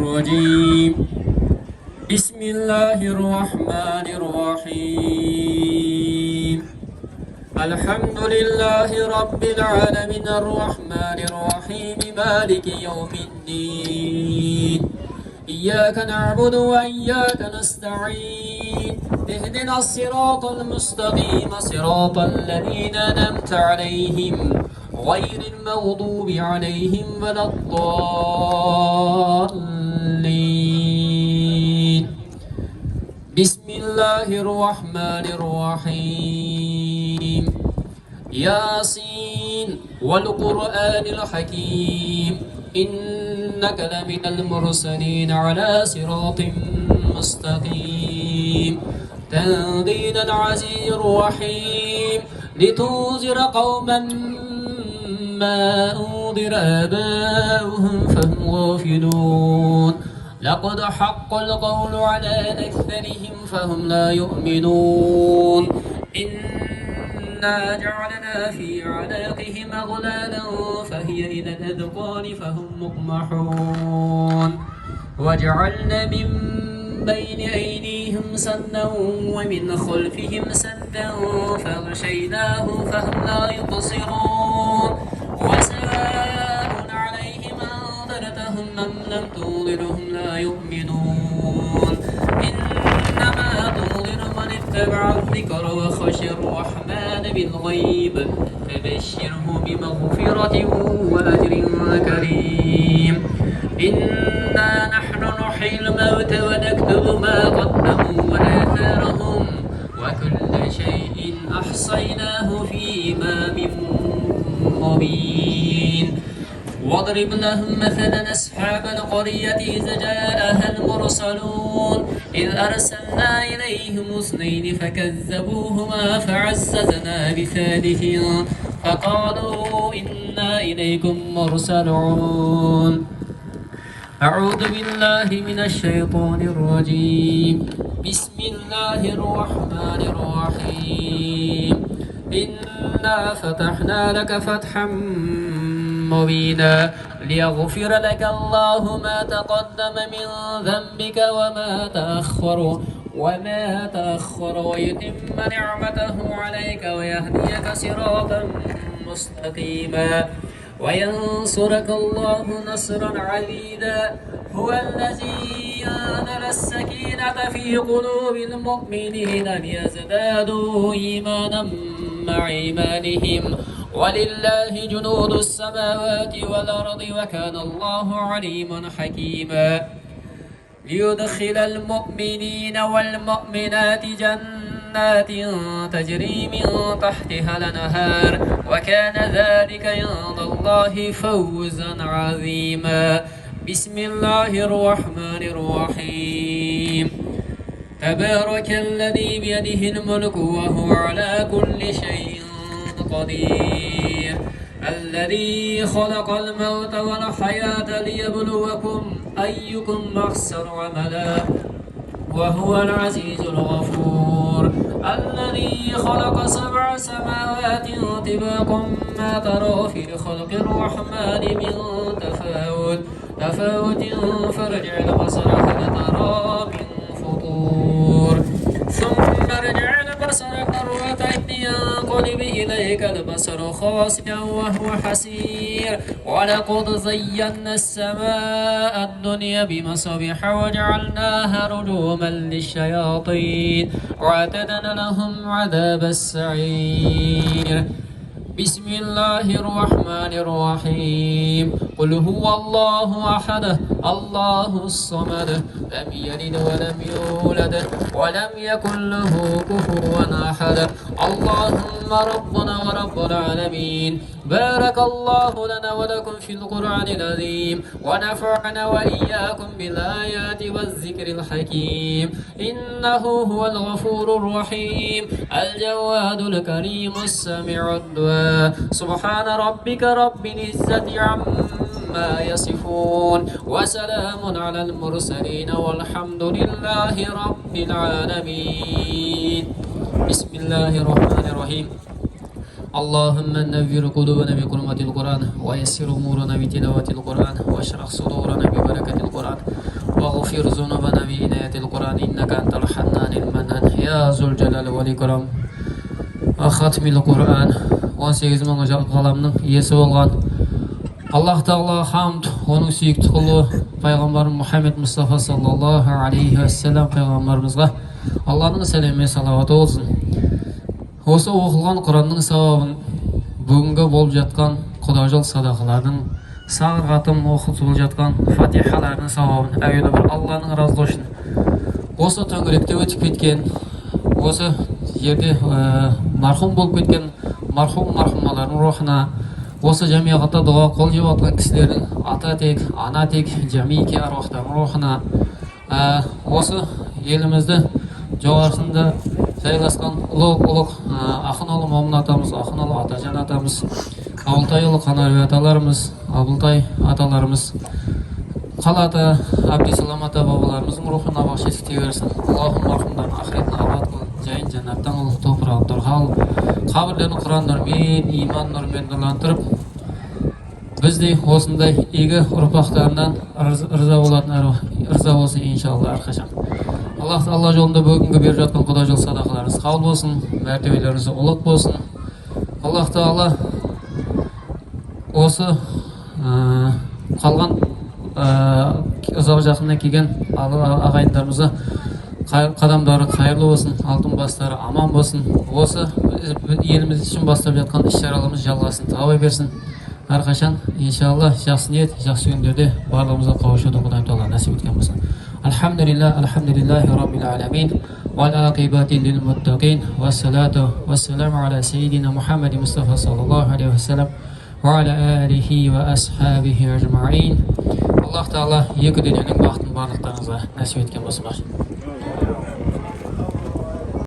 الرجيم. بسم الله الرحمن الرحيم. الحمد لله رب العالمين الرحمن الرحيم مالك يوم الدين. إياك نعبد وإياك نستعين. اهدنا الصراط المستقيم صراط الذين أنعمت عليهم غير المغضوب عليهم ولا الضالين. بسم الله الرحمن الرحيم. ياسين والقرآن الحكيم إنك لمن المرسلين على صراط مستقيم. تنزيل العزيز الرحيم لتنذر قوما ما أنذر آباؤهم فهم غافلون. لقد حق القول على أكثرهم فهم لا يؤمنون. إنا جعلنا في أعناقهم أغلالا فهي إلى الأذقان فهم مقمحون. وجعلنا من بين أيديهم سدا ومن خلفهم سدا فغشيناهم فهم لا يبصرون. وسواء عليهم أنذرتهم أم لم تنذرهم لا يؤمنون. إنما تنذر من اتبع الذكر وخشى الرحمن بالغيب فبشره بمغفرة وأجر كريم. إنا نحن نحيي الموت ونكتب ما قدموا وآثارهم وكل شيء أحصيناه في إمام مبين. واضرب لهم مثلا أصحاب القرية إذ جاءها المرسلون إذ أرسلنا إليهم اثنين فكذبوهما فعززنا بثالث فقالوا إنا إليكم مرسلون. أعوذ بالله من الشيطان الرجيم. بسم الله الرحمن الرحيم. إنا فتحنا لك فتحا مبينا ليغفر لك الله ما تقدم من ذنبك وما تأخر ويتم نعمته عليك ويهديك صراطا مستقيما وينصرك الله نصرا عزيزا. هو الذي أنزل السكينة في قلوب المؤمنين ليزدادوا إيمانا مع إيمانهم ولله جنود السماوات والأرض وكان الله عليما حكيما. ليدخل المؤمنين والمؤمنات جنات تجري من تحتها الأنهار وكان ذلك عند الله فوزا عظيما. بسم الله الرحمن الرحيم. تبارك الذي بيده الملك وهو على كل شيء قدير. الذي خلق الموت والحياة ليبلوكم أيكم أحسن عملا وهو العزيز الغفور. الذي خلق 7 سماوات طباقا ما ترى في خلق الرحمن من تفاوت فارجع البصر هل ترى من فطور ثم ارجع البصر كرتين ينقلب إليك البصر خاسئا وهو حسير. ولقد زينا السماء الدنيا بمصابيح وجعلناها رجوما للشياطين واعتدنا لهم عذاب السعير. بسم الله الرحمن الرحيم. قل هو الله أحد الله الصمد لم يلد ولم يولد ولم يكن له كفوا أحد. اللهم ربنا ورب العالمين بارك الله لنا ولكم في القرآن العظيم ونفعنا وإياكم بالآيات والذكر الحكيم. إنه هو الغفور الرحيم الجواد الكريم السميع الدعاء. سبحان ربك رب العزة عما يصفون وسلام على المرسلين والحمد لله رب العالمين. بسم الله الرحمن الرحيم. اللهم نذر قلوبنا بكلمة القرآن ويسر أمورنا بتلاوة القرآن واشرح صدورنا ببركة القرآن واغفر ذنوبنا بإناية القرآن إنك أنت الحنان المنان يا ذو الجلال والإكرام. Xatmil Qur'an 18 мың ғаламның иесі болған Аллах Тағала хамд, оның сүйікті құлы пайғамбар Мұхаммед Мұстафа саллаллаху алейхи вассалам пайғамбарымызға Алланың сәлемі салауаты болсын. Осы оқылған Құранның сауабын бүгінгі болып жатқан құдажыл садақалардың сағыр қатым оқытылып жатқан фатихалардың сауабын әуелі бір Алланың разылығы үшін осы төңіректе өтіп кеткен, осы жерде мархум болып кеткен мархумалардың рухына, осы жамиғатта дұға қол жеп жатқан кісілердің ата тек, ана тек, жамике аруақтардың рухына, осы елімізді жоғарысында жайласқан ұлық ақын ұлы Момын атамыз, ақын ұлы Атажан атамыз, Абылтай ұлы Қанарбек аталарымыз, Абылтай аталарымыз, қалата Абдисалам ата бабаларымыздың рухына бақшет кете берсін. Аллахым мархумдарын ақыретін абат қыл, жайын жәннаттан ұлық топырағын тұрғал, қабірлерін Құран нұрмен, иман нұрмен нұрландырып, біздей осындай игі ұрпақтарынан ырза болсын иншалла әрқашан. Алла жолында бүгінгі беріп жатқан құдажыл садақаларыңыз қабыл болсын, мәртебелеріңіз ұлық болсын. Аллах Тағала осы қалған ұзақ жақыннан келген ағайындарымызға қадамдары қайырлы болсын, алтын бастары аман болсын. Осы еліміз үшін бастап жатқан іс-шараларымыз жалғасын таба берсін. Әрқашан иншалла жақсы ниет, жақсы күндерде барлығымызға қауышуды Құдай Тағала нәсіп еткен болсын. Алхамдулиллахи раббил аламин. Вал ақибати лил муттақин. Вассалату вассаламу аля сайидина Мухаммади Мустафа саллаллаху алейхи вассалам. Ва аля алихи ва асхабихи ажмаин. Аллах Тағала екі дүниенің бақытын барлықтарыңызға нәсіп еткен болсын.